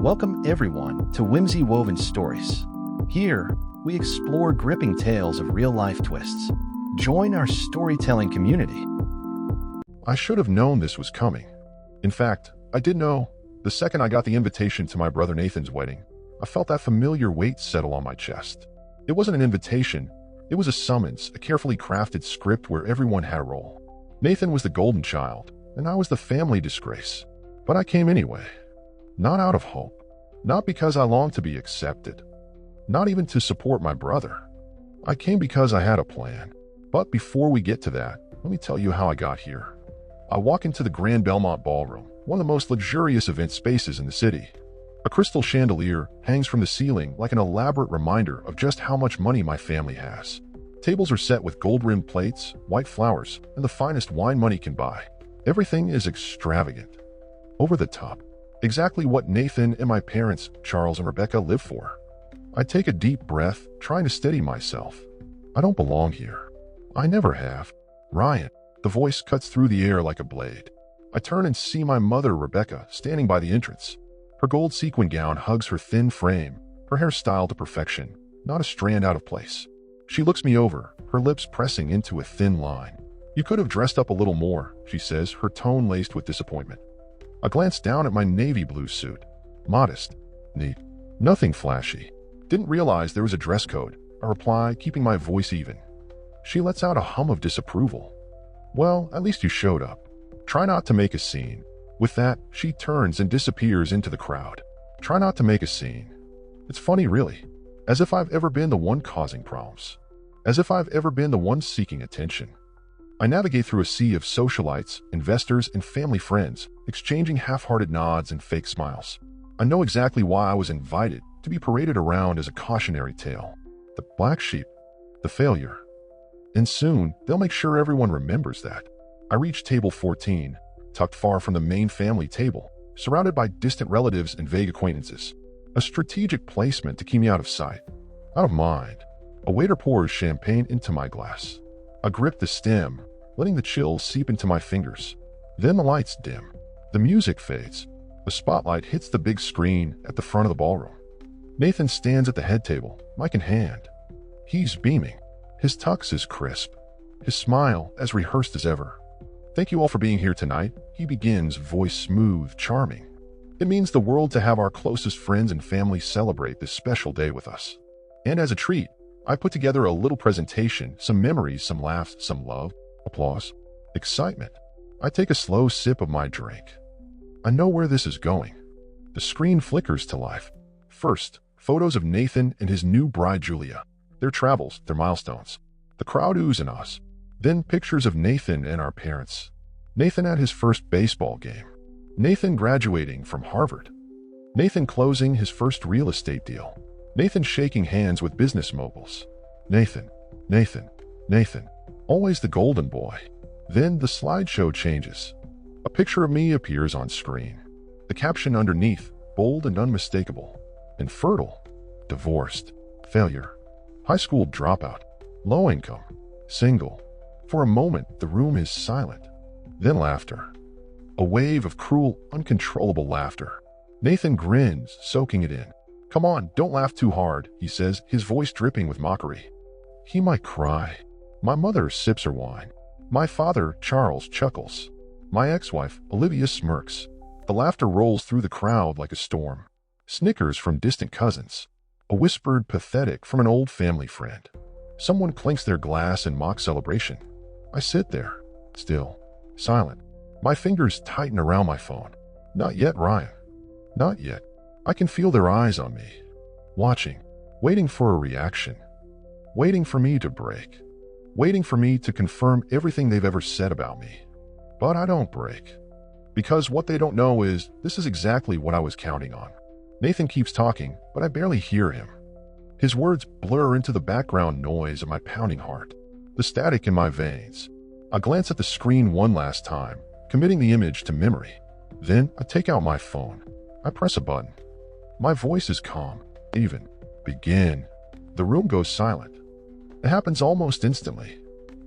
Welcome everyone to Whimsy Woven Stories. Here, we explore gripping tales of real-life twists. Join our storytelling community. I should have known this was coming. In fact, I did know. The second I got the invitation to my brother Nathan's wedding, I felt that familiar weight settle on my chest. It wasn't an invitation. It was a summons, a carefully crafted script where everyone had a role. Nathan was the golden child, and I was the family disgrace. But I came anyway. Not out of hope. Not because I longed to be accepted. Not even to support my brother. I came because I had a plan. But before we get to that, let me tell you how I got here. I walk into the Grand Belmont Ballroom, one of the most luxurious event spaces in the city. A crystal chandelier hangs from the ceiling like an elaborate reminder of just how much money my family has. Tables are set with gold-rimmed plates, white flowers, and the finest wine money can buy. Everything is extravagant. Over the top. Exactly what Nathan and my parents, Charles and Rebecca, live for. I take a deep breath, trying to steady myself. I don't belong here. I never have. Ryan. The voice cuts through the air like a blade. I turn and see my mother, Rebecca, standing by the entrance. Her gold sequin gown hugs her thin frame, her hair styled to perfection, not a strand out of place. She looks me over, her lips pressing into a thin line. "You could have dressed up a little more," she says, her tone laced with disappointment. I glance down at my navy blue suit. Modest. Neat. Nothing flashy. Didn't realize there was a dress code, I reply, keeping my voice even. She lets out a hum of disapproval. "Well, at least you showed up. Try not to make a scene." With that, she turns and disappears into the crowd. Try not to make a scene. It's funny, really. As if I've ever been the one causing problems. As if I've ever been the one seeking attention. I navigate through a sea of socialites, investors, and family friends, exchanging half-hearted nods and fake smiles. I know exactly why I was invited, to be paraded around as a cautionary tale. The black sheep. The failure. And soon, they'll make sure everyone remembers that. I reach table 14, tucked far from the main family table, surrounded by distant relatives and vague acquaintances. A strategic placement to keep me out of sight. Out of mind. A waiter pours champagne into my glass. I grip the stem, letting the chill seep into my fingers. Then the lights dim. The music fades. The spotlight hits the big screen at the front of the ballroom. Nathan stands at the head table, mic in hand. He's beaming. His tux is crisp. His smile as rehearsed as ever. "Thank you all for being here tonight," he begins, voice smooth, charming. "It means the world to have our closest friends and family celebrate this special day with us. And as a treat, I put together a little presentation, some memories, some laughs, some love, applause, excitement." I take a slow sip of my drink. I know where this is going. The screen flickers to life. First, photos of Nathan and his new bride Julia. Their travels, their milestones. The crowd oohs and ahs. Then pictures of Nathan and our parents. Nathan at his first baseball game. Nathan graduating from Harvard. Nathan closing his first real estate deal. Nathan shaking hands with business moguls. Nathan, Nathan, Nathan. Always the golden boy. Then the slideshow changes. A picture of me appears on screen. The caption underneath, bold and unmistakable. Infertile. Divorced. Failure. High school dropout. Low income. Single. For a moment, the room is silent. Then laughter. A wave of cruel, uncontrollable laughter. Nathan grins, soaking it in. "Come on, don't laugh too hard," he says, his voice dripping with mockery. He might cry. My mother sips her wine. My father, Charles, chuckles. My ex-wife, Olivia, smirks. The laughter rolls through the crowd like a storm. Snickers from distant cousins. A whispered pathetic from an old family friend. Someone clinks their glass in mock celebration. I sit there, still, silent. My fingers tighten around my phone. Not yet, Ryan. Not yet. I can feel their eyes on me. Watching. Waiting for a reaction. Waiting for me to break. Waiting for me to confirm everything they've ever said about me. But I don't break. Because what they don't know is, this is exactly what I was counting on. Nathan keeps talking, but I barely hear him. His words blur into the background noise of my pounding heart, the static in my veins. I glance at the screen one last time, committing the image to memory. Then I take out my phone. I press a button. My voice is calm, even. Begin. The room goes silent. It happens almost instantly.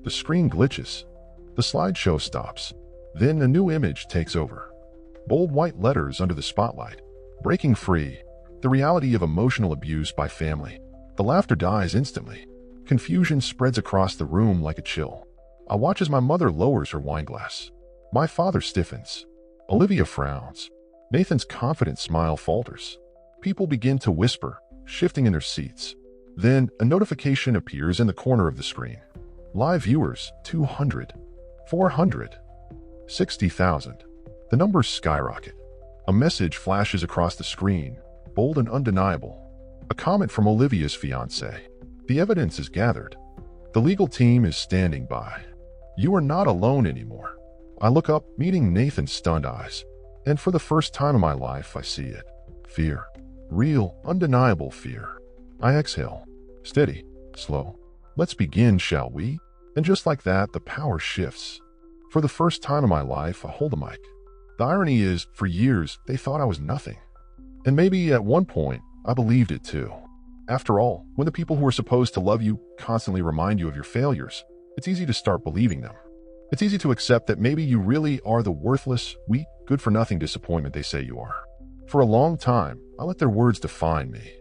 The screen glitches. The slideshow stops. Then a new image takes over. Bold white letters under the spotlight. Breaking free. The reality of emotional abuse by family. The laughter dies instantly. Confusion spreads across the room like a chill. I watch as my mother lowers her wine glass. My father stiffens. Olivia frowns. Nathan's confident smile falters. People begin to whisper, shifting in their seats. Then, a notification appears in the corner of the screen. Live viewers, 200. 400. 60,000. The numbers skyrocket. A message flashes across the screen, bold and undeniable. A comment from Olivia's fiancé. The evidence is gathered. The legal team is standing by. You are not alone anymore. I look up, meeting Nathan's stunned eyes. And for the first time in my life, I see it. Fear. Real, undeniable fear. I exhale. Steady. Slow. Let's begin, shall we? And just like that, the power shifts. For the first time in my life, I hold a mic. The irony is, for years, they thought I was nothing. And maybe at one point, I believed it too. After all, when the people who are supposed to love you constantly remind you of your failures, it's easy to start believing them. It's easy to accept that maybe you really are the worthless, weak, good-for-nothing disappointment they say you are. For a long time, I let their words define me.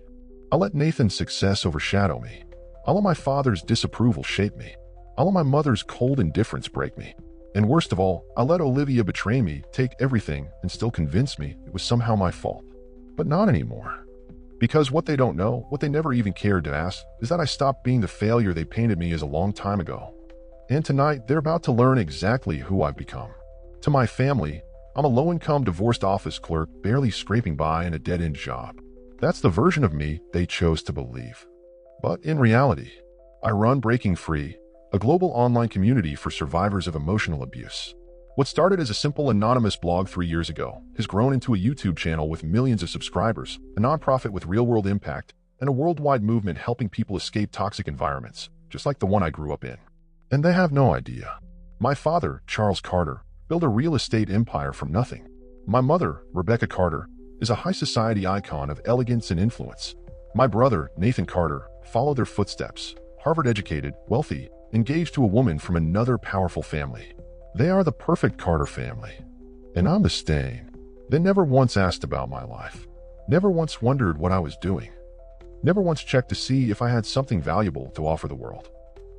I let Nathan's success overshadow me. I let my father's disapproval shape me. I let my mother's cold indifference break me. And worst of all, I let Olivia betray me, take everything, and still convince me it was somehow my fault. But not anymore. Because what they don't know, what they never even cared to ask, is that I stopped being the failure they painted me as a long time ago. And tonight, they're about to learn exactly who I've become. To my family, I'm a low-income divorced office clerk barely scraping by in a dead-end job. That's the version of me they chose to believe. But in reality, I run Breaking Free, a global online community for survivors of emotional abuse. What started as a simple anonymous blog 3 years ago has grown into a YouTube channel with millions of subscribers, a nonprofit with real-world impact, and a worldwide movement helping people escape toxic environments, just like the one I grew up in. And they have no idea. My father, Charles Carter, built a real estate empire from nothing. My mother, Rebecca Carter, is a high society icon of elegance and influence. My brother, Nathan Carter, followed their footsteps, Harvard-educated, wealthy, engaged to a woman from another powerful family. They are the perfect Carter family. And I'm the stain. They never once asked about my life. Never once wondered what I was doing. Never once checked to see if I had something valuable to offer the world.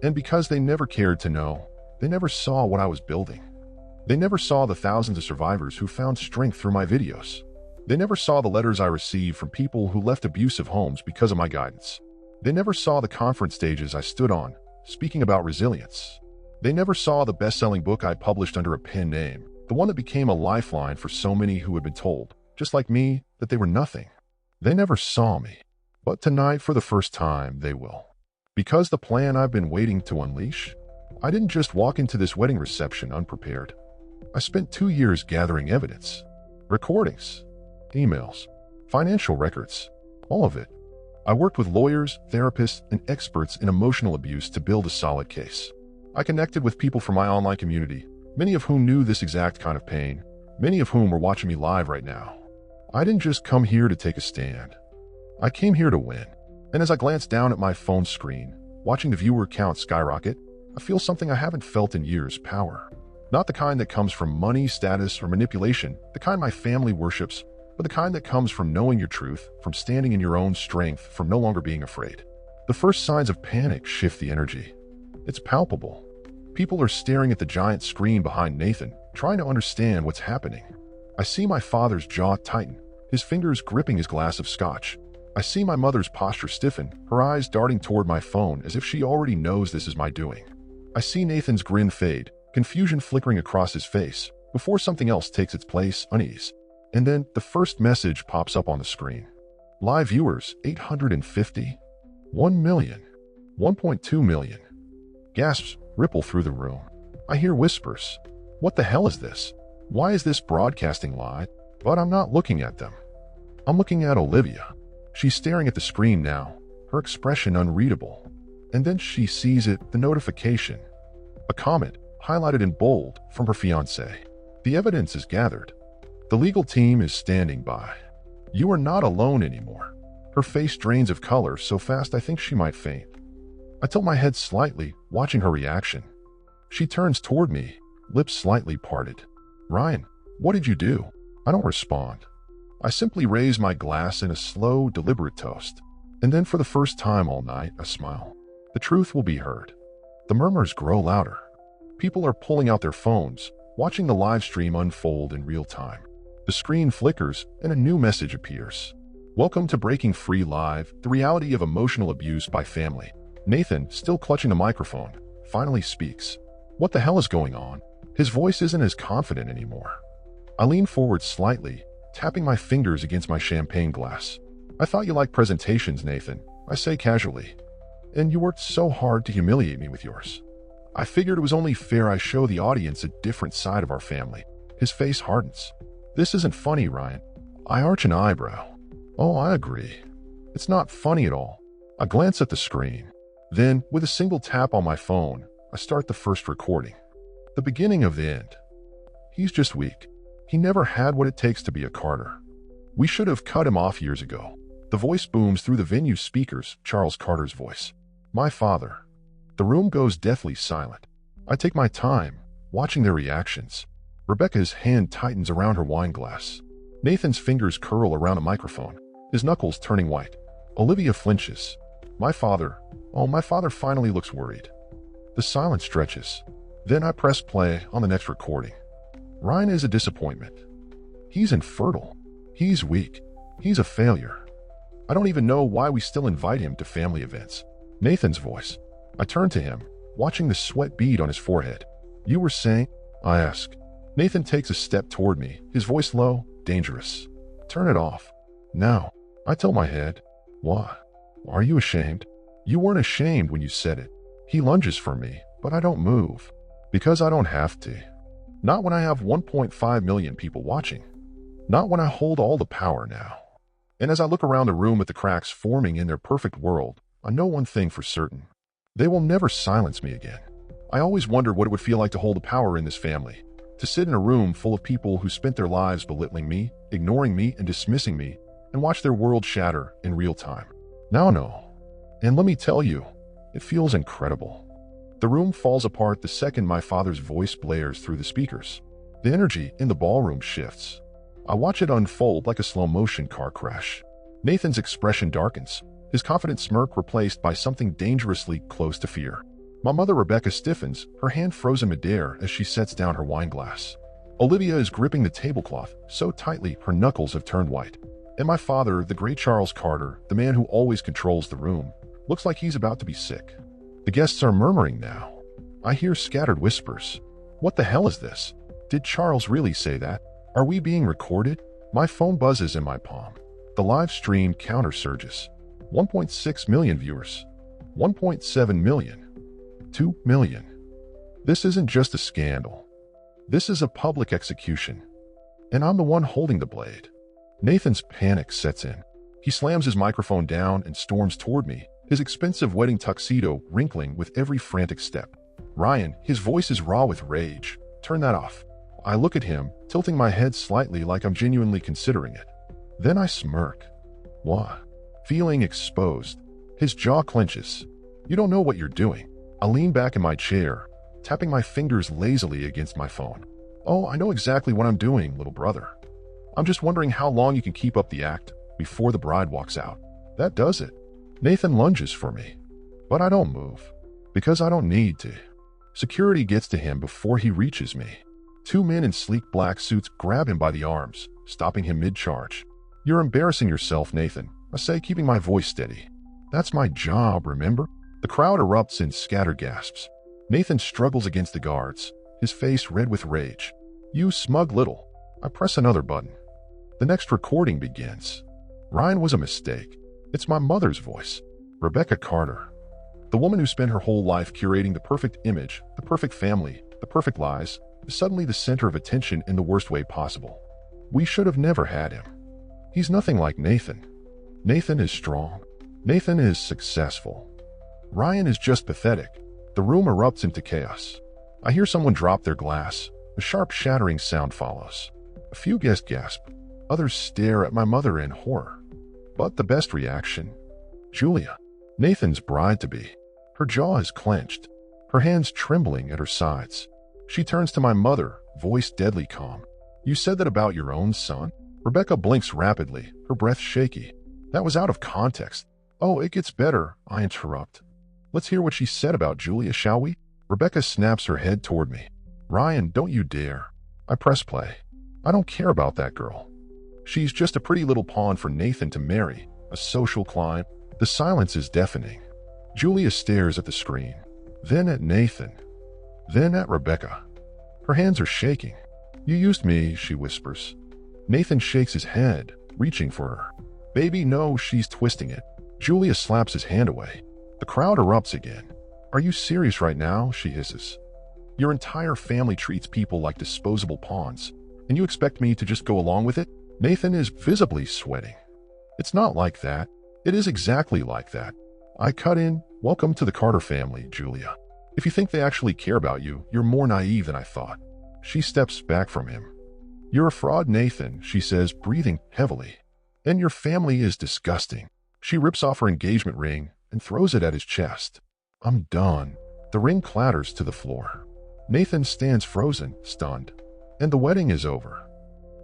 And because they never cared to know, they never saw what I was building. They never saw the thousands of survivors who found strength through my videos. They never saw the letters I received from people who left abusive homes because of my guidance. They never saw the conference stages I stood on, speaking about resilience. They never saw the best-selling book I published under a pen name, the one that became a lifeline for so many who had been told, just like me, that they were nothing. They never saw me. But tonight, for the first time, they will. Because the plan I've been waiting to unleash? I didn't just walk into this wedding reception unprepared. I spent 2 years gathering evidence. Recordings, emails, financial records, all of it. I worked with lawyers, therapists, and experts in emotional abuse to build a solid case. I connected with people from my online community, many of whom knew this exact kind of pain, many of whom were watching me live right now. I didn't just come here to take a stand. I came here to win. And as I glance down at my phone screen, watching the viewer count skyrocket, I feel something I haven't felt in years: power. Not the kind that comes from money, status, or manipulation, the kind my family worships, but the kind that comes from knowing your truth, from standing in your own strength, from no longer being afraid. The first signs of panic shift the energy. It's palpable. People are staring at the giant screen behind Nathan, trying to understand what's happening. I see my father's jaw tighten, his fingers gripping his glass of scotch. I see my mother's posture stiffen, her eyes darting toward my phone as if she already knows this is my doing. I see Nathan's grin fade, confusion flickering across his face, before something else takes its place: unease. And then the first message pops up on the screen. Live viewers, 850. 1 million. 1.2 million. Gasps ripple through the room. I hear whispers. What the hell is this? Why is this broadcasting live? But I'm not looking at them. I'm looking at Olivia. She's staring at the screen now, her expression unreadable. And then she sees it, the notification. A comment, highlighted in bold, from her fiancé. The evidence is gathered. The legal team is standing by. You are not alone anymore. Her face drains of color so fast I think she might faint. I tilt my head slightly, watching her reaction. She turns toward me, lips slightly parted. Ryan, what did you do? I don't respond. I simply raise my glass in a slow, deliberate toast. And then for the first time all night, I smile. The truth will be heard. The murmurs grow louder. People are pulling out their phones, watching the live stream unfold in real time. The screen flickers and a new message appears. Welcome to Breaking Free Live, the reality of emotional abuse by family. Nathan, still clutching the microphone, finally speaks. What the hell is going on? His voice isn't as confident anymore. I lean forward slightly, tapping my fingers against my champagne glass. I thought you liked presentations, Nathan, I say casually. And you worked so hard to humiliate me with yours. I figured it was only fair I show the audience a different side of our family. His face hardens. This isn't funny, Ryan. I arch an eyebrow. Oh, I agree. It's not funny at all. I glance at the screen. Then, with a single tap on my phone, I start the first recording. The beginning of the end. He's just weak. He never had what it takes to be a Carter. We should have cut him off years ago. The voice booms through the venue speakers, Charles Carter's voice. My father. The room goes deathly silent. I take my time, watching their reactions. Rebecca's hand tightens around her wine glass. Nathan's fingers curl around a microphone, his knuckles turning white. Olivia flinches. My father finally looks worried. The silence stretches. Then I press play on the next recording. Ryan is a disappointment. He's infertile. He's weak. He's a failure. I don't even know why we still invite him to family events. Nathan's voice. I turn to him, watching the sweat bead on his forehead. You were saying? I ask. Nathan takes a step toward me, his voice low, dangerous. Turn it off. Now. I tell my head. Why? Are you ashamed? You weren't ashamed when you said it. He lunges for me, but I don't move. Because I don't have to. Not when I have 1.5 million people watching. Not when I hold all the power now. And as I look around the room at the cracks forming in their perfect world, I know one thing for certain. They will never silence me again. I always wondered what it would feel like to hold the power in this family. To sit in a room full of people who spent their lives belittling me, ignoring me, and dismissing me, and watch their world shatter in real time. Now I know. And let me tell you, it feels incredible. The room falls apart the second my father's voice blares through the speakers. The energy in the ballroom shifts. I watch it unfold like a slow-motion car crash. Nathan's expression darkens, his confident smirk replaced by something dangerously close to fear. My mother Rebecca stiffens, her hand frozen midair as she sets down her wine glass. Olivia is gripping the tablecloth so tightly her knuckles have turned white. And my father, the great Charles Carter, the man who always controls the room, looks like he's about to be sick. The guests are murmuring now. I hear scattered whispers. What the hell is this? Did Charles really say that? Are we being recorded? My phone buzzes in my palm. The live stream counter surges. 1.6 million viewers. 1.7 million. 2 million. This isn't just a scandal. This is a public execution. And I'm the one holding the blade. Nathan's panic sets in. He slams his microphone down and storms toward me, his expensive wedding tuxedo wrinkling with every frantic step. Ryan, his voice is raw with rage. Turn that off. I look at him, tilting my head slightly like I'm genuinely considering it. Then I smirk. Why? Feeling exposed. His jaw clenches. You don't know what you're doing. I lean back in my chair, tapping my fingers lazily against my phone. Oh, I know exactly what I'm doing, little brother. I'm just wondering how long you can keep up the act before the bride walks out. That does it. Nathan lunges for me. But I don't move. Because I don't need to. Security gets to him before he reaches me. 2 men in sleek black suits grab him by the arms, stopping him mid-charge. You're embarrassing yourself, Nathan, I say, keeping my voice steady. That's my job, remember? The crowd erupts in scattered gasps. Nathan struggles against the guards, his face red with rage. You smug little. I press another button. The next recording begins. Ryan was a mistake. It's my mother's voice, Rebecca Carter. The woman who spent her whole life curating the perfect image, the perfect family, the perfect lies, is suddenly the center of attention in the worst way possible. We should have never had him. He's nothing like Nathan. Nathan is strong. Nathan is successful. Ryan is just pathetic. The room erupts into chaos. I hear someone drop their glass. A sharp shattering sound follows. A few guests gasp. Others stare at my mother in horror. But the best reaction? Julia, Nathan's bride-to-be. Her jaw is clenched, her hands trembling at her sides. She turns to my mother, voice deadly calm. You said that about your own son? Rebecca blinks rapidly, her breath shaky. That was out of context. Oh, it gets better, I interrupt. Let's hear what she said about Julia, shall we? Rebecca snaps her head toward me. Ryan, don't you dare. I press play. I don't care about that girl. She's just a pretty little pawn for Nathan to marry, a social climb. The silence is deafening. Julia stares at the screen, then at Nathan, then at Rebecca. Her hands are shaking. You used me, she whispers. Nathan shakes his head, reaching for her. Baby, no, she's twisting it. Julia slaps his hand away. The crowd erupts again. Are you serious right now? She hisses. Your entire family treats people like disposable pawns, and you expect me to just go along with it? Nathan is visibly sweating. It's not like that. It is exactly like that. I cut in. Welcome to the Carter family, Julia. If you think they actually care about you, you're more naive than I thought. She steps back from him. You're a fraud, Nathan, she says, breathing heavily. And your family is disgusting. She rips off her engagement ring and throws it at his chest. I'm done. The ring clatters to the floor. Nathan stands frozen, stunned. And the wedding is over.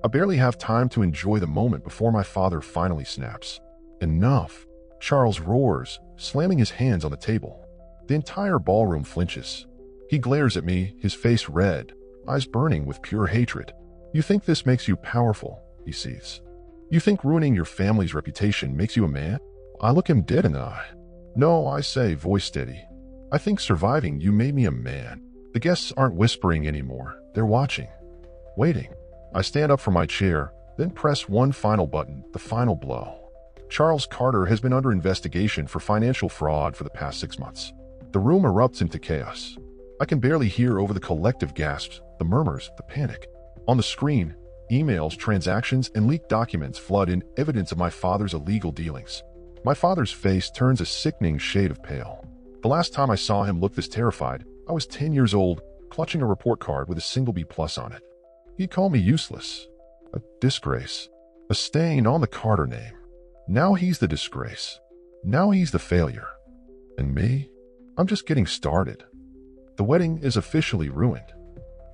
I barely have time to enjoy the moment before my father finally snaps. Enough. Charles roars, slamming his hands on the table. The entire ballroom flinches. He glares at me, his face red, eyes burning with pure hatred. You think this makes you powerful, he seethes. You think ruining your family's reputation makes you a man? I look him dead in the eye. No, I say, voice steady. I think surviving you made me a man. The guests aren't whispering anymore. They're watching. Waiting. I stand up from my chair, then press one final button, the final blow. Charles Carter has been under investigation for financial fraud for the past 6 months. The room erupts into chaos. I can barely hear over the collective gasps, the murmurs, the panic. On the screen, emails, transactions, and leaked documents flood in, evidence of my father's illegal dealings. My father's face turns a sickening shade of pale. The last time I saw him look this terrified, I was 10 years old, clutching a report card with a single B+ on it. He'd call me useless, a disgrace, a stain on the Carter name. Now he's the disgrace. Now he's the failure. And me? I'm just getting started. The wedding is officially ruined.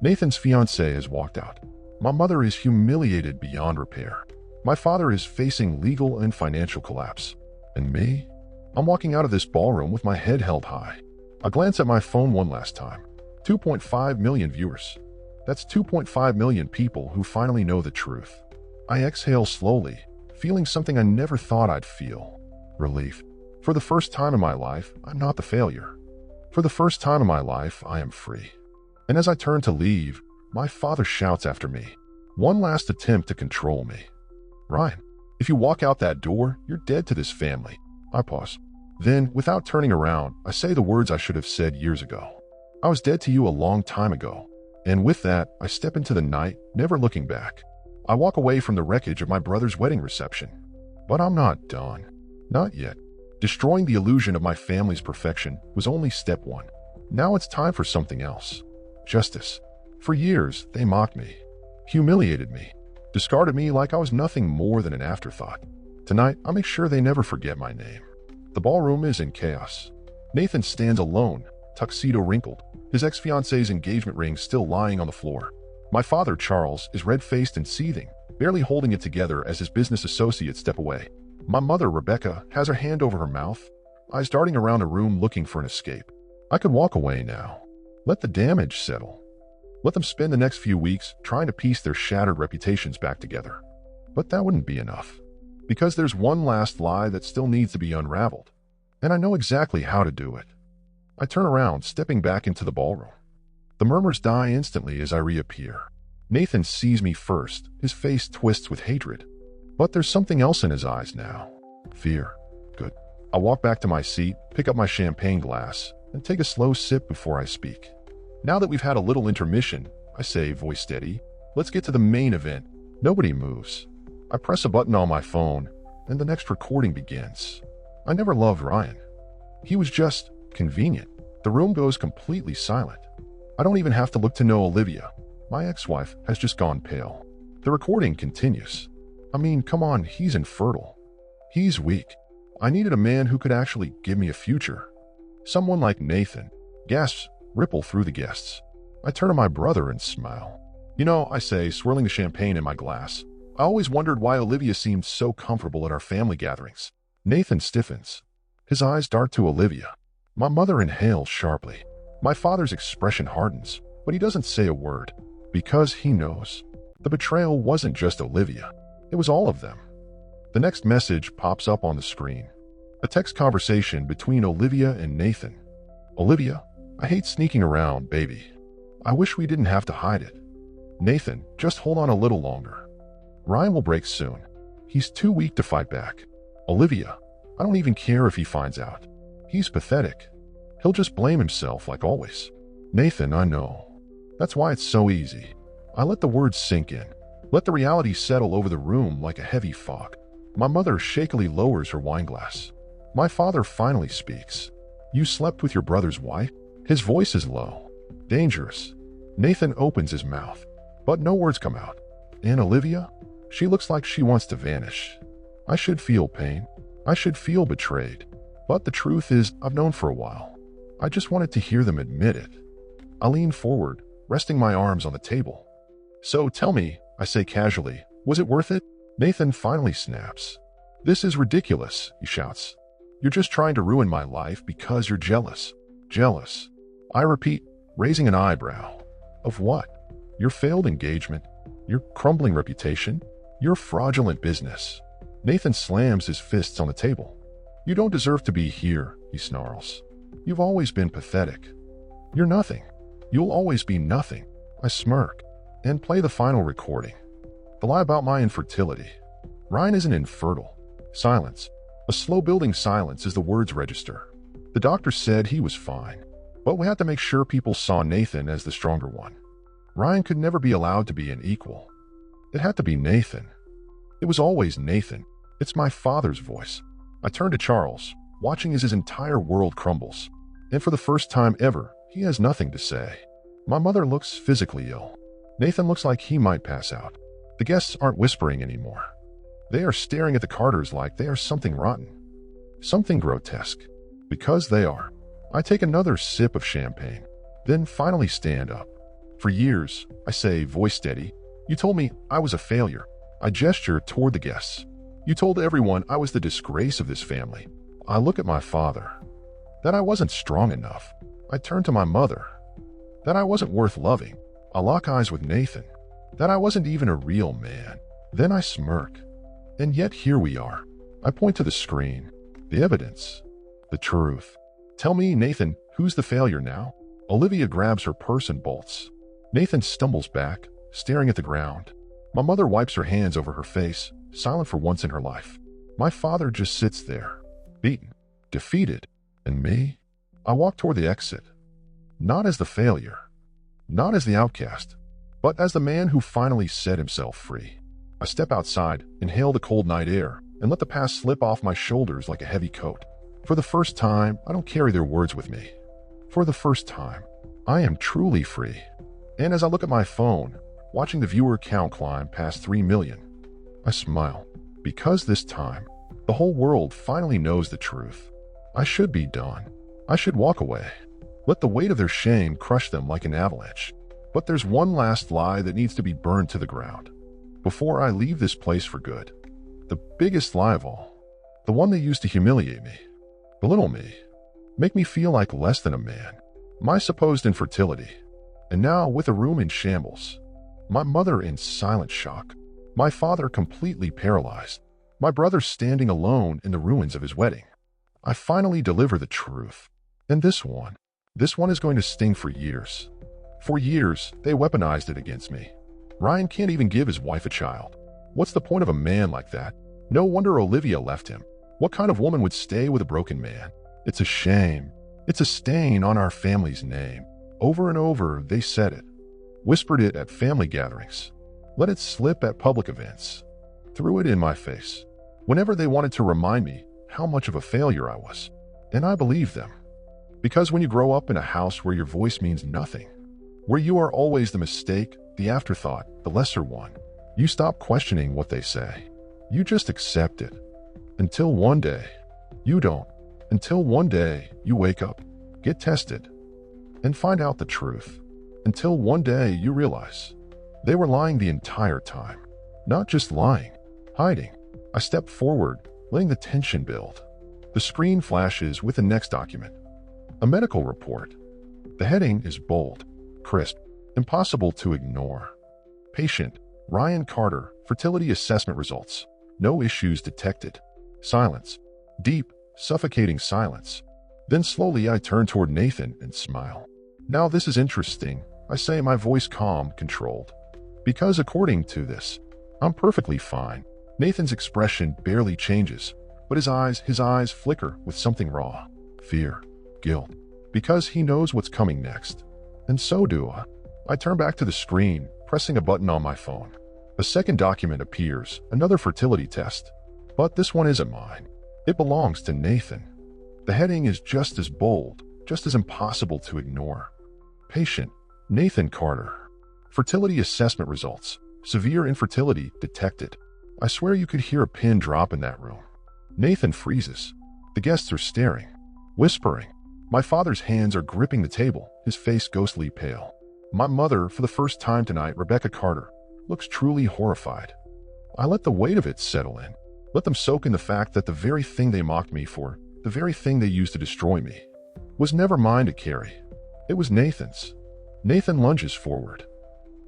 Nathan's fiancée has walked out. My mother is humiliated beyond repair. My father is facing legal and financial collapse. And me? I'm walking out of this ballroom with my head held high. I glance at my phone one last time. 2.5 million viewers. That's 2.5 million people who finally know the truth. I exhale slowly, feeling something I never thought I'd feel. Relief. For the first time in my life, I'm not the failure. For the first time in my life, I am free. And as I turn to leave, my father shouts after me. One last attempt to control me. Ryan, if you walk out that door, you're dead to this family. I pause. Then, without turning around, I say the words I should have said years ago. I was dead to you a long time ago. And with that, I step into the night, never looking back. I walk away from the wreckage of my brother's wedding reception. But I'm not done. Not yet. Destroying the illusion of my family's perfection was only step one. Now it's time for something else. Justice. For years, they mocked me, humiliated me, discarded me like I was nothing more than an afterthought. Tonight, I'll make sure they never forget my name. The ballroom is in chaos. Nathan stands alone, tuxedo wrinkled, his ex-fiancée's engagement ring still lying on the floor. My father, Charles, is red-faced and seething, barely holding it together as his business associates step away. My mother, Rebecca, has her hand over her mouth, eyes darting around the room looking for an escape. I could walk away now. Let the damage settle. Let them spend the next few weeks trying to piece their shattered reputations back together. But that wouldn't be enough. Because there's one last lie that still needs to be unraveled. And I know exactly how to do it. I turn around, stepping back into the ballroom. The murmurs die instantly as I reappear. Nathan sees me first, his face twists with hatred. But there's something else in his eyes now. Fear. Good. I walk back to my seat, pick up my champagne glass, and take a slow sip before I speak. Now that we've had a little intermission, I say, voice steady, let's get to the main event. Nobody moves. I press a button on my phone, and the next recording begins. I never loved Ryan. He was just convenient. The room goes completely silent. I don't even have to look to know Olivia. My ex-wife has just gone pale. The recording continues. I mean, come on, he's infertile. He's weak. I needed a man who could actually give me a future. Someone like Nathan. Gasps ripple through the guests. I turn to my brother and smile. You know, I say, swirling the champagne in my glass, I always wondered why Olivia seemed so comfortable at our family gatherings. Nathan stiffens. His eyes dart to Olivia. My mother inhales sharply. My father's expression hardens, but he doesn't say a word, because he knows. The betrayal wasn't just Olivia. It was all of them. The next message pops up on the screen. A text conversation between Olivia and Nathan. Olivia, I hate sneaking around, baby. I wish we didn't have to hide it. Nathan, just hold on a little longer. Ryan will break soon. He's too weak to fight back. Olivia, I don't even care if he finds out. He's pathetic. He'll just blame himself like always. Nathan, I know. That's why it's so easy. I let the words sink in. Let the reality settle over the room like a heavy fog. My mother shakily lowers her wineglass. My father finally speaks. You slept with your brother's wife? His voice is low. Dangerous. Nathan opens his mouth, but no words come out. And Olivia? She looks like she wants to vanish. I should feel pain. I should feel betrayed. But the truth is, I've known for a while. I just wanted to hear them admit it. I lean forward, resting my arms on the table. So tell me, I say casually, was it worth it? Nathan finally snaps. This is ridiculous, he shouts. You're just trying to ruin my life because you're jealous. Jealous. I repeat, raising an eyebrow. Of what? Your failed engagement? Your crumbling reputation? Your fraudulent business? Nathan slams his fists on the table. You don't deserve to be here, he snarls. You've always been pathetic. You're nothing. You'll always be nothing. I smirk and play the final recording. The lie about my infertility. Ryan isn't infertile. Silence. A slow-building silence as the words register. The doctor said he was fine, but we had to make sure people saw Nathan as the stronger one. Ryan could never be allowed to be an equal. It had to be Nathan. It was always Nathan. It's my father's voice. I turn to Charles, watching as his entire world crumbles. And for the first time ever, he has nothing to say. My mother looks physically ill. Nathan looks like he might pass out. The guests aren't whispering anymore. They are staring at the Carters like they are something rotten. Something grotesque. Because they are. I take another sip of champagne, then finally stand up. For years, I say, voice steady, you told me I was a failure. I gesture toward the guests. You told everyone I was the disgrace of this family. I look at my father. That I wasn't strong enough. I turn to my mother. That I wasn't worth loving. I lock eyes with Nathan. That I wasn't even a real man. Then I smirk. And yet here we are. I point to the screen. The evidence. The truth. Tell me, Nathan, who's the failure now? Olivia grabs her purse and bolts. Nathan stumbles back, staring at the ground. My mother wipes her hands over her face, silent for once in her life. My father just sits there, beaten, defeated. And me? I walk toward the exit. Not as the failure. Not as the outcast. But as the man who finally set himself free. I step outside, inhale the cold night air, and let the past slip off my shoulders like a heavy coat. For the first time, I don't carry their words with me. For the first time, I am truly free. And as I look at my phone, watching the viewer count climb past 3 million, I smile. Because this time, the whole world finally knows the truth. I should be done. I should walk away. Let the weight of their shame crush them like an avalanche. But there's one last lie that needs to be burned to the ground before I leave this place for good. The biggest lie of all. The one they used to humiliate me, belittle me, make me feel like less than a man. My supposed infertility. And now, with a room in shambles, my mother in silent shock, my father completely paralyzed, my brother standing alone in the ruins of his wedding. I finally deliver the truth. And this one is going to sting for years. For years, they weaponized it against me. Ryan can't even give his wife a child. What's the point of a man like that? No wonder Olivia left him. What kind of woman would stay with a broken man? It's a shame. It's a stain on our family's name. Over and over, they said it. Whispered it at family gatherings. Let it slip at public events. Threw it in my face. Whenever they wanted to remind me how much of a failure I was. And I believed them. Because when you grow up in a house where your voice means nothing, where you are always the mistake, the afterthought, the lesser one, you stop questioning what they say. You just accept it. Until one day, you don't. Until one day, you wake up, get tested, and find out the truth. Until one day, you realize they were lying the entire time. Not just lying, hiding. I step forward, letting the tension build. The screen flashes with the next document. A medical report. The heading is bold, crisp, impossible to ignore. Patient, Ryan Carter, fertility assessment results. No issues detected. Silence. Deep, suffocating silence. Then slowly I turn toward Nathan and smile. Now this is interesting, I say, my voice calm, controlled. Because according to this, I'm perfectly fine. Nathan's expression barely changes, but his eyes flicker with something raw. Fear. Guilt. Because he knows what's coming next. And so do I. I turn back to the screen, pressing a button on my phone. A second document appears, another fertility test. But this one isn't mine. It belongs to Nathan. The heading is just as bold, just as impossible to ignore. Patient, Nathan Carter. Fertility assessment results. Severe infertility detected. I swear you could hear a pin drop in that room. Nathan freezes. The guests are staring, whispering. My father's hands are gripping the table, his face ghostly pale. My mother, for the first time tonight, Rebecca Carter, looks truly horrified. I let the weight of it settle in. Let them soak in the fact that the very thing they mocked me for, the very thing they used to destroy me, was never mine to carry. It was Nathan's. Nathan lunges forward.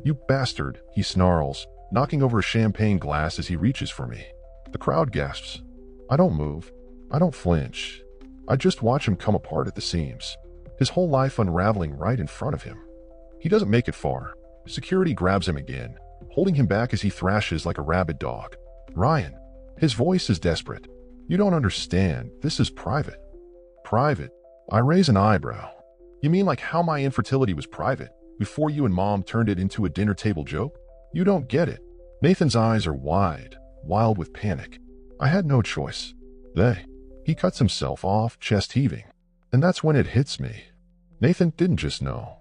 You bastard, he snarls, knocking over a champagne glass as he reaches for me. The crowd gasps. I don't move. I don't flinch. I just watch him come apart at the seams, his whole life unraveling right in front of him. He doesn't make it far. Security grabs him again, holding him back as he thrashes like a rabid dog. Ryan. His voice is desperate. You don't understand. This is private. Private? I raise an eyebrow. You mean like how my infertility was private, before you and Mom turned it into a dinner table joke? You don't get it. Nathan's eyes are wide, wild with panic. I had no choice. He cuts himself off, chest heaving. And that's when it hits me. Nathan didn't just know.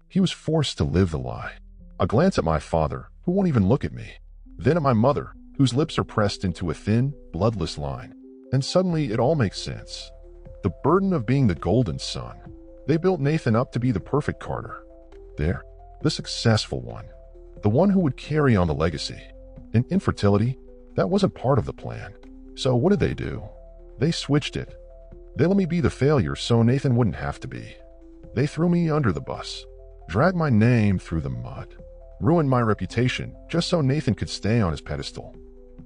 He was forced to live the lie. I glance at my father, who won't even look at me. Then at my mother, whose lips are pressed into a thin, bloodless line. And suddenly it all makes sense. The burden of being the golden son. They built Nathan up to be the perfect Carter. There, the successful one. The one who would carry on the legacy. And infertility, that wasn't part of the plan. So what did they do? They switched it. They let me be the failure so Nathan wouldn't have to be. They threw me under the bus, dragged my name through the mud, ruined my reputation just so Nathan could stay on his pedestal.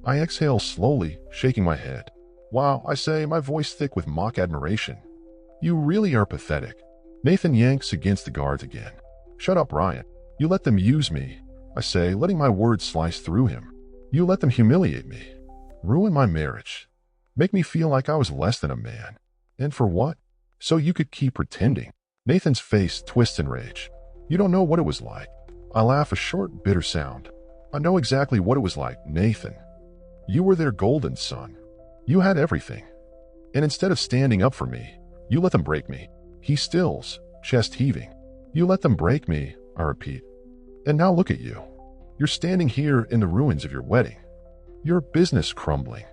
I exhale slowly, shaking my head. Wow, I say, my voice thick with mock admiration. You really are pathetic. Nathan yanks against the guards again. Shut up, Ryan. You let them use me, I say, letting my words slice through him. You let them humiliate me, ruin my marriage, make me feel like I was less than a man. And for what? So you could keep pretending. Nathan's face twists in rage. You don't know what it was like. I laugh, a short, bitter sound. I know exactly what it was like, Nathan. You were their golden son. You had everything. And instead of standing up for me, you let them break me. He stills, chest heaving. You let them break me, I repeat. And now look at you. You're standing here in the ruins of your wedding. Your business crumbling.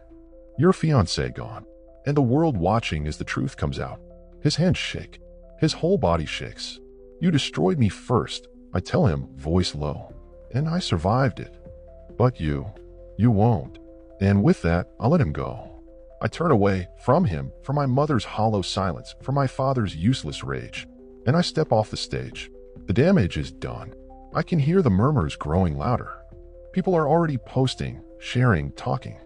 Your fiancé gone. And the world watching as the truth comes out. His hands shake. His whole body shakes. You destroyed me first, I tell him, voice low. And I survived it. But you won't. And with that, I'll let him go. I turn away from him, from my mother's hollow silence, from my father's useless rage. And I step off the stage. The damage is done. I can hear the murmurs growing louder. People are already posting, sharing, talking.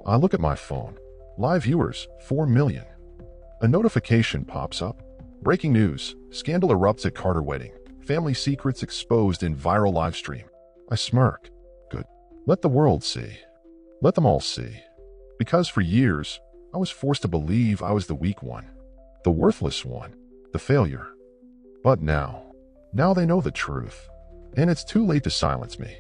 I look at my phone. Live viewers, 4 million. A notification pops up. Breaking news. Scandal erupts at Carter wedding. Family secrets exposed in viral live stream. I smirk. Good. Let the world see. Let them all see. Because for years, I was forced to believe I was the weak one. The worthless one. The failure. But now they know the truth. And it's too late to silence me.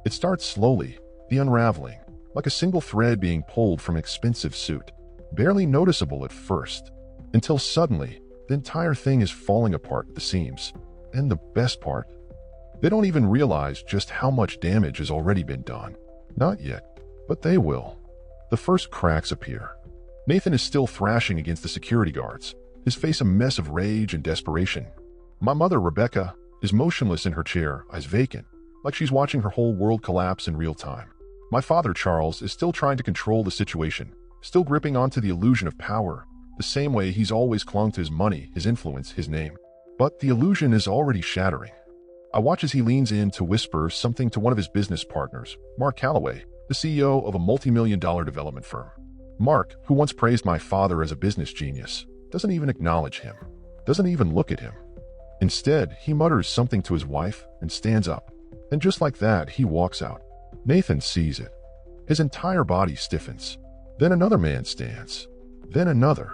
It starts slowly, the unraveling, like a single thread being pulled from an expensive suit. Barely noticeable at first, until suddenly, the entire thing is falling apart at the seams. And the best part, they don't even realize just how much damage has already been done. Not yet, but they will. The first cracks appear. Nathan is still thrashing against the security guards, his face a mess of rage and desperation. My mother, Rebecca, is motionless in her chair, eyes vacant, like she's watching her whole world collapse in real time. My father, Charles, is still trying to control the situation, still gripping onto the illusion of power, the same way he's always clung to his money, his influence, his name. But the illusion is already shattering. I watch as he leans in to whisper something to one of his business partners, Mark Calloway, the CEO of a multi-million-dollar development firm. Mark, who once praised my father as a business genius, doesn't even acknowledge him, doesn't even look at him. Instead, he mutters something to his wife and stands up. And just like that, he walks out. Nathan sees it. His entire body stiffens. Then another man stands. Then another.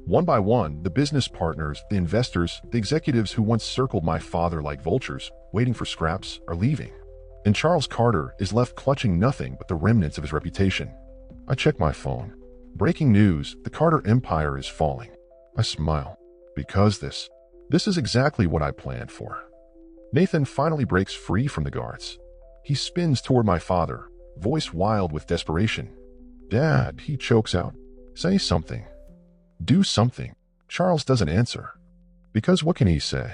One by one, the business partners, the investors, the executives who once circled my father like vultures, waiting for scraps, are leaving. And Charles Carter is left clutching nothing but the remnants of his reputation. I check my phone. Breaking news, the Carter empire is falling. I smile. Because this is exactly what I planned for. Nathan finally breaks free from the guards. He spins toward my father, voice wild with desperation. "Dad," he chokes out. "Say something. Do something." Charles doesn't answer. Because what can he say?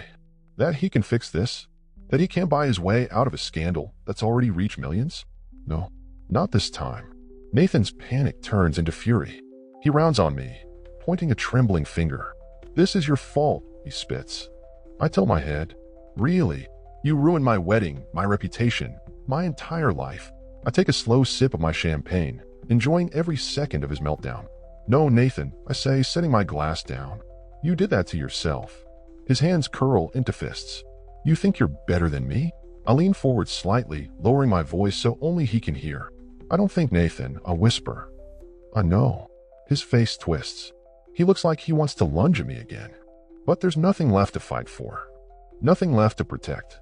That he can fix this? That he can't buy his way out of a scandal that's already reached millions? No, not this time. Nathan's panic turns into fury. He rounds on me, pointing a trembling finger. "This is your fault," he spits. I tilt my head. "Really? You ruined my wedding, my reputation, my entire life." I take a slow sip of my champagne, enjoying every second of his meltdown. "No, Nathan," I say, setting my glass down. "You did that to yourself." His hands curl into fists. "You think you're better than me?" I lean forward slightly, lowering my voice so only he can hear. "I don't think, Nathan," I whisper. "I know." His face twists. He looks like he wants to lunge at me again. But there's nothing left to fight for. Nothing left to protect.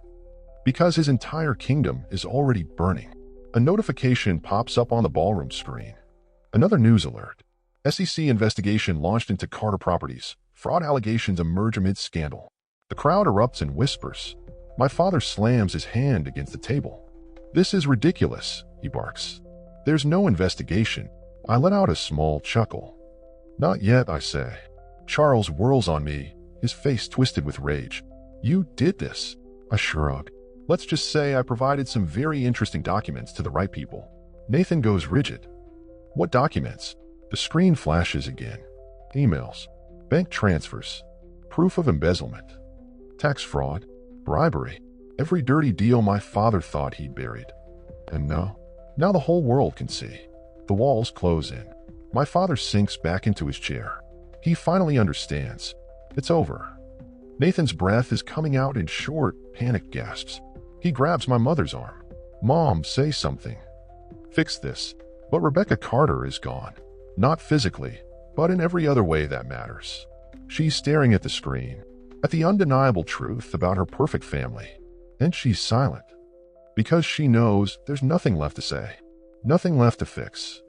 Because his entire kingdom is already burning. A notification pops up on the ballroom screen. Another news alert. SEC investigation launched into Carter Properties. Fraud allegations emerge amid scandal. The crowd erupts in whispers. My father slams his hand against the table. "This is ridiculous," he barks. "There's no investigation." I let out a small chuckle. "Not yet," I say. Charles whirls on me, his face twisted with rage. "You did this." I shrug. "Let's just say I provided some very interesting documents to the right people." Nathan goes rigid. "What documents?" The screen flashes again. Emails, bank transfers, proof of embezzlement, tax fraud, bribery, every dirty deal my father thought he'd buried. And now the whole world can see. The walls close in. My father sinks back into his chair. He finally understands. It's over. Nathan's breath is coming out in short, panicked gasps. He grabs my mother's arm. "Mom, say something. Fix this." But Rebecca Carter is gone. Not physically, but in every other way that matters. She's staring at the screen, at the undeniable truth about her perfect family. And she's silent. Because she knows there's nothing left to say. Nothing left to fix.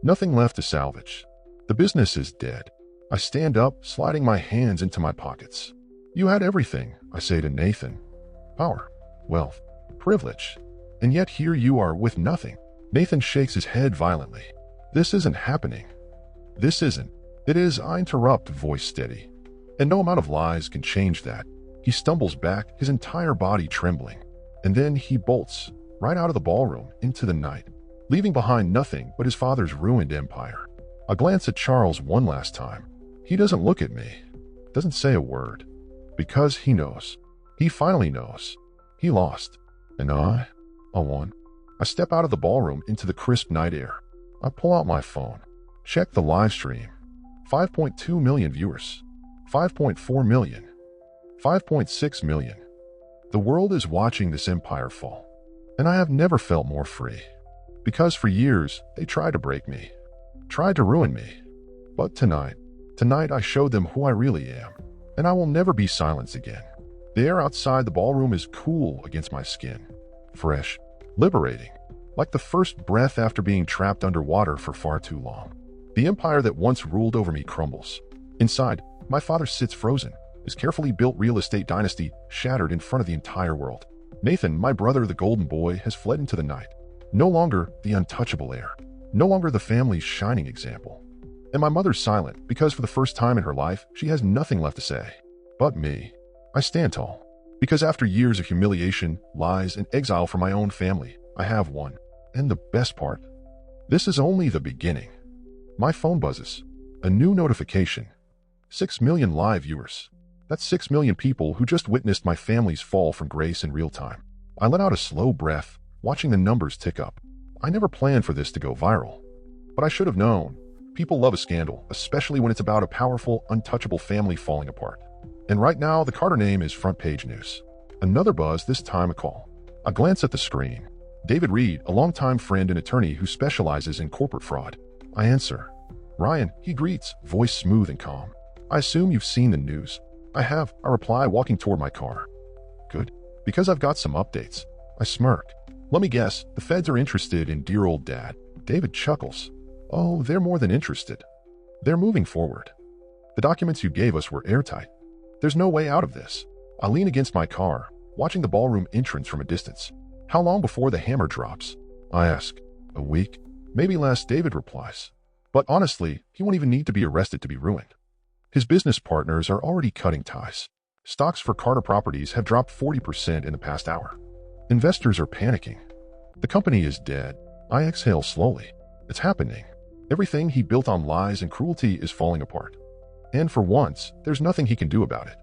Nothing left to salvage. The business is dead. I stand up, sliding my hands into my pockets. "You had everything," I say to Nathan. "Power, wealth, privilege. And yet here you are with nothing." Nathan shakes his head violently. "This isn't happening. This isn't." "It is," I interrupt, voice steady. And no amount of lies can change that. He stumbles back, his entire body trembling. And then he bolts, right out of the ballroom, into the night, leaving behind nothing but his father's ruined empire. I glance at Charles one last time. He doesn't look at me, doesn't say a word. Because he knows. He finally knows. He lost. And I won. I step out of the ballroom into the crisp night air. I pull out my phone. Check the live stream. 5.2 million viewers. 5.4 million. 5.6 million. The world is watching this empire fall. And I have never felt more free. Because for years, they tried to break me. Tried to ruin me. But tonight I showed them who I really am. And I will never be silenced again. The air outside the ballroom is cool against my skin. Fresh. Liberating. Like the first breath after being trapped underwater for far too long. The empire that once ruled over me crumbles. Inside, my father sits frozen, his carefully built real estate dynasty shattered in front of the entire world. Nathan, my brother, the golden boy, has fled into the night. No longer the untouchable heir. No longer the family's shining example. And my mother's silent because for the first time in her life, she has nothing left to say. But me. I stand tall. Because after years of humiliation, lies, and exile from my own family, I have won. And the best part, this is only the beginning. My phone buzzes. A new notification. 6 million live viewers. That's 6 million people who just witnessed my family's fall from grace in real time. I let out a slow breath, watching the numbers tick up. I never planned for this to go viral. But I should have known. People love a scandal, especially when it's about a powerful, untouchable family falling apart. And right now, the Carter name is front page news. Another buzz, this time a call. I glance at the screen. David Reed, a longtime friend and attorney who specializes in corporate fraud. I answer. Ryan, he greets, voice smooth and calm. I assume you've seen the news. I have, I reply, walking toward my car. Good, because I've got some updates. I smirk. Let me guess, the feds are interested in dear old dad. David chuckles. Oh, they're more than interested. They're moving forward. The documents you gave us were airtight. There's no way out of this. I lean against my car, watching the ballroom entrance from a distance. How long before the hammer drops? I ask. A week? Maybe less, David replies. But honestly, he won't even need to be arrested to be ruined. His business partners are already cutting ties. Stocks for Carter Properties have dropped 40% in the past hour. Investors are panicking. The company is dead. I exhale slowly. It's happening. Everything he built on lies and cruelty is falling apart. And for once, there's nothing he can do about it.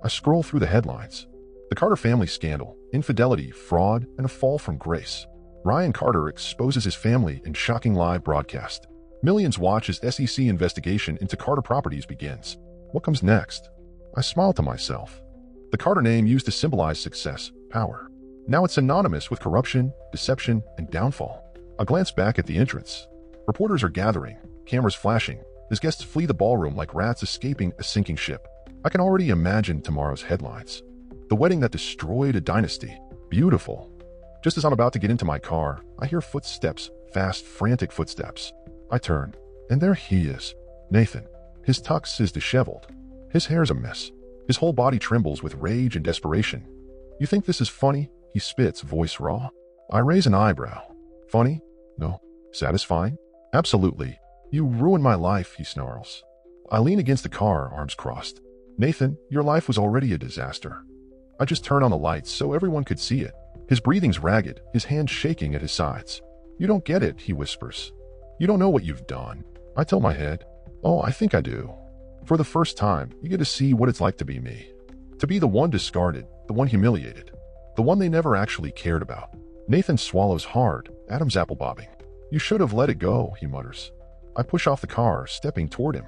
I scroll through the headlines. The Carter family scandal, infidelity, fraud, and a fall from grace. Ryan Carter exposes his family in shocking live broadcast. Millions watch as SEC investigation into Carter Properties begins. What comes next? I smile to myself. The Carter name used to symbolize success, power. Now it's synonymous with corruption, deception, and downfall. I glance back at the entrance. Reporters are gathering, cameras flashing, as guests flee the ballroom like rats escaping a sinking ship. I can already imagine tomorrow's headlines. The wedding that destroyed a dynasty. Beautiful. Just as I'm about to get into my car, I hear footsteps, fast, frantic footsteps. I turn, and there he is, Nathan. His tux is disheveled. His hair's a mess. His whole body trembles with rage and desperation. You think this is funny? He spits, voice raw. I raise an eyebrow. Funny? No. Satisfying? Absolutely. You ruined my life, he snarls. I lean against the car, arms crossed. Nathan, your life was already a disaster. I just turn on the lights so everyone could see it. His breathing's ragged, his hands shaking at his sides. You don't get it, he whispers. You don't know what you've done. I tell my head, oh, I think I do. For the first time, you get to see what it's like to be me. To be the one discarded, the one humiliated, the one they never actually cared about. Nathan swallows hard, Adam's apple bobbing. You should have let it go, he mutters. I push off the car, stepping toward him.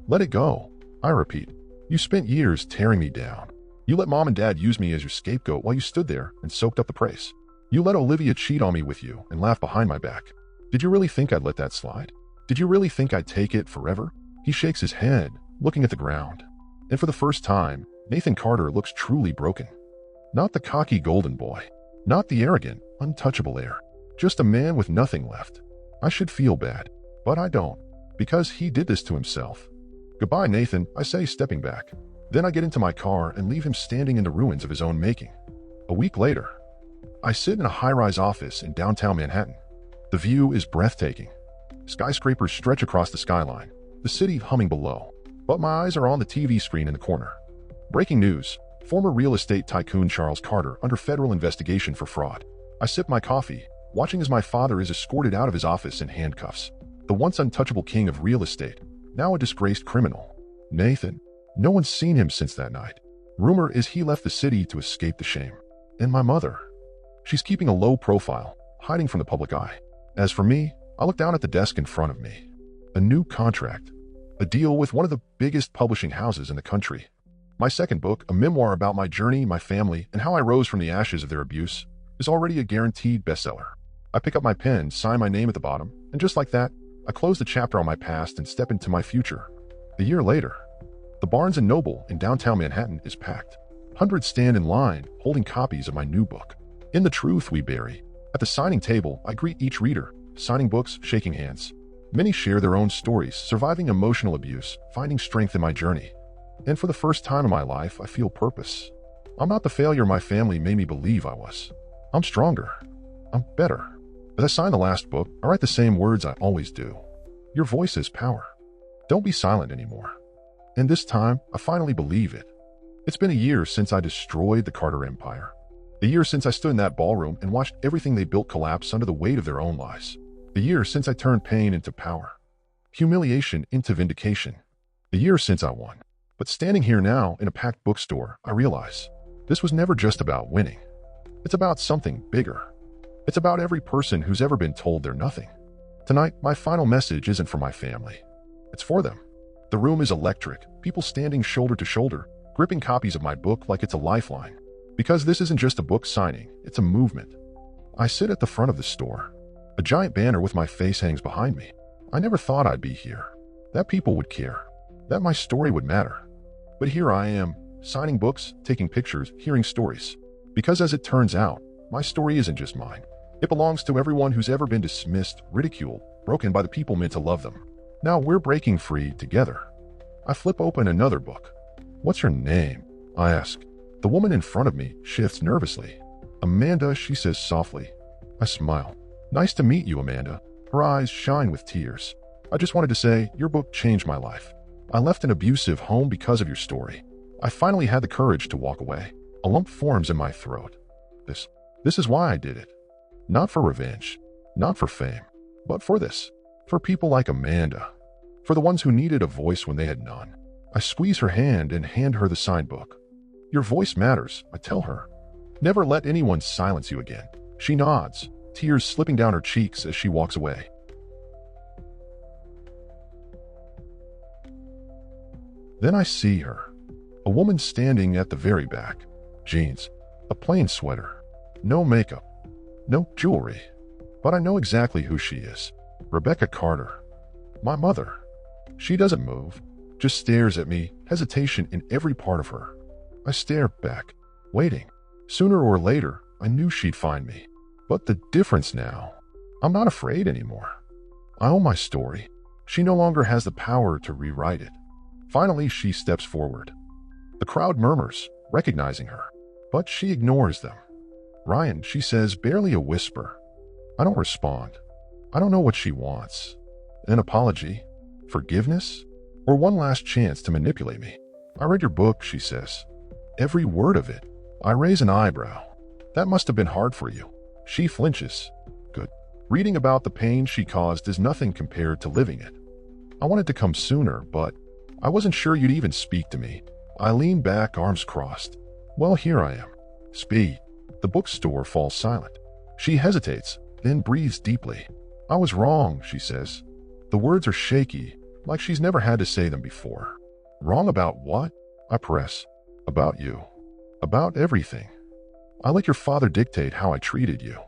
Let it go, I repeat. You spent years tearing me down. You let mom and dad use me as your scapegoat while you stood there and soaked up the praise. You let Olivia cheat on me with you and laugh behind my back. Did you really think I'd let that slide? Did you really think I'd take it forever? He shakes his head, looking at the ground. And for the first time, Nathan Carter looks truly broken. Not the cocky golden boy. Not the arrogant, untouchable heir. Just a man with nothing left. I should feel bad, but I don't, because he did this to himself. Goodbye, Nathan, I say, stepping back. Then I get into my car and leave him standing in the ruins of his own making. A week later, I sit in a high-rise office in downtown Manhattan. The view is breathtaking. Skyscrapers stretch across the skyline, the city humming below. But my eyes are on the TV screen in the corner. Breaking news. Former real estate tycoon Charles Carter under federal investigation for fraud. I sip my coffee, watching as my father is escorted out of his office in handcuffs. The once untouchable king of real estate, now a disgraced criminal. Nathan. No one's seen him since that night. Rumor is he left the city to escape the shame. And my mother. She's keeping a low profile, hiding from the public eye. As for me, I look down at the desk in front of me. A new contract. A deal with one of the biggest publishing houses in the country. My second book, a memoir about my journey, my family, and how I rose from the ashes of their abuse, is already a guaranteed bestseller. I pick up my pen, sign my name at the bottom, and just like that, I close the chapter on my past and step into my future. A year later, the Barnes & Noble in downtown Manhattan is packed. Hundreds stand in line, holding copies of my new book. In the Truth We Bury. At the signing table, I greet each reader, signing books, shaking hands. Many share their own stories, surviving emotional abuse, finding strength in my journey. And for the first time in my life, I feel purpose. I'm not the failure my family made me believe I was. I'm stronger. I'm better. As I sign the last book, I write the same words I always do. Your voice is power. Don't be silent anymore. And this time, I finally believe it. It's been a year since I destroyed the Carter Empire. The year since I stood in that ballroom and watched everything they built collapse under the weight of their own lies. The year since I turned pain into power, humiliation into vindication. The year since I won. But standing here now in a packed bookstore, I realize this was never just about winning. It's about something bigger. It's about every person who's ever been told they're nothing. Tonight, my final message isn't for my family. It's for them. The room is electric, people standing shoulder to shoulder, gripping copies of my book like it's a lifeline. Because this isn't just a book signing, it's a movement. I sit at the front of the store. A giant banner with my face hangs behind me. I never thought I'd be here. That people would care. That my story would matter. But here I am, signing books, taking pictures, hearing stories. Because as it turns out, my story isn't just mine. It belongs to everyone who's ever been dismissed, ridiculed, broken by the people meant to love them. Now we're breaking free together. I flip open another book. What's your name? I ask. The woman in front of me shifts nervously. Amanda, she says softly. I smile. Nice to meet you, Amanda. Her eyes shine with tears. I just wanted to say, your book changed my life. I left an abusive home because of your story. I finally had the courage to walk away. A lump forms in my throat. This is why I did it. Not for revenge, not for fame, but for this. For people like Amanda. For the ones who needed a voice when they had none. I squeeze her hand and hand her the signed book. Your voice matters, I tell her. Never let anyone silence you again. She nods, tears slipping down her cheeks as she walks away. Then I see her. A woman standing at the very back. Jeans. A plain sweater. No makeup. No jewelry. But I know exactly who she is. Rebecca Carter. My mother. She doesn't move. Just stares at me, hesitation in every part of her. I stare back, waiting. Sooner or later, I knew she'd find me. But the difference now, I'm not afraid anymore. I own my story. She no longer has the power to rewrite it. Finally, she steps forward. The crowd murmurs, recognizing her. But she ignores them. Ryan, she says, barely a whisper. I don't respond. I don't know what she wants. An apology? Forgiveness? Or one last chance to manipulate me? I read your book, she says. Every word of it. I raise an eyebrow. That must have been hard for you. She flinches. Good. Reading about the pain she caused is nothing compared to living it. I wanted to come sooner, but I wasn't sure you'd even speak to me. I lean back, arms crossed. Well, here I am. Speed. The bookstore falls silent. She hesitates, then breathes deeply. I was wrong, she says. The words are shaky, like she's never had to say them before. Wrong about what? I press. About you. About everything. I let your father dictate how I treated you.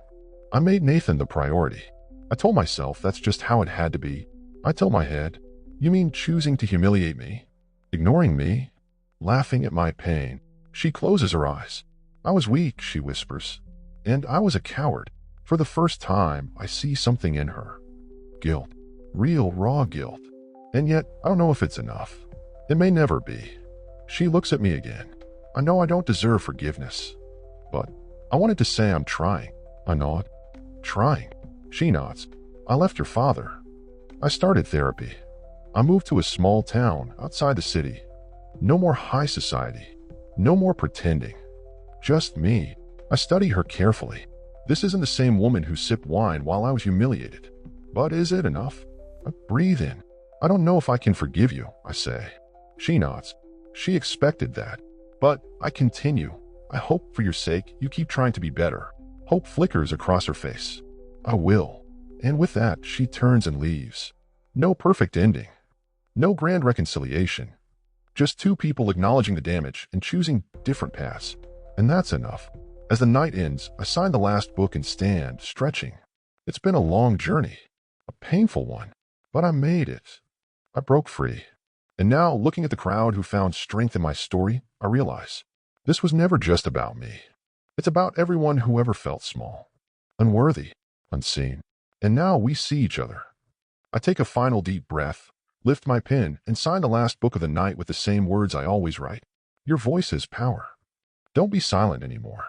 I made Nathan the priority. I told myself that's just how it had to be. I tell my head, you mean choosing to humiliate me? Ignoring me? Laughing at my pain? She closes her eyes. I was weak, she whispers. And I was a coward. For the first time, I see something in her. Guilt. Real, raw guilt. And yet, I don't know if it's enough. It may never be. She looks at me again. I know I don't deserve forgiveness. But I wanted to say I'm trying. I nod. Trying. She nods. I left your father. I started therapy. I moved to a small town outside the city. No more high society. No more pretending. Just me. I study her carefully. This isn't the same woman who sipped wine while I was humiliated. But is it enough? I breathe in. I don't know if I can forgive you, I say. She nods. She expected that. But I continue. I hope for your sake you keep trying to be better. Hope flickers across her face. I will. And with that, she turns and leaves. No perfect ending. No grand reconciliation. Just two people acknowledging the damage and choosing different paths. And that's enough. As the night ends, I sign the last book and stand, stretching. It's been a long journey. A painful one. But I made it. I broke free. And now, looking at the crowd who found strength in my story, I realize this was never just about me. It's about everyone who ever felt small, unworthy, unseen. And now we see each other. I take a final deep breath, lift my pen, and sign the last book of the night with the same words I always write. Your voice is power. Don't be silent anymore.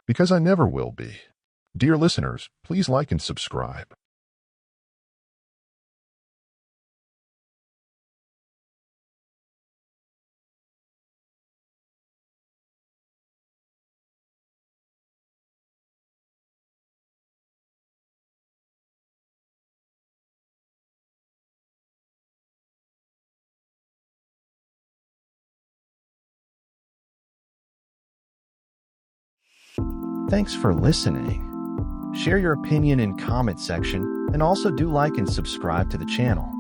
Because I never will be. Dear listeners, please like and subscribe. Thanks for listening. Share your opinion in comment section and also do like and subscribe to the channel.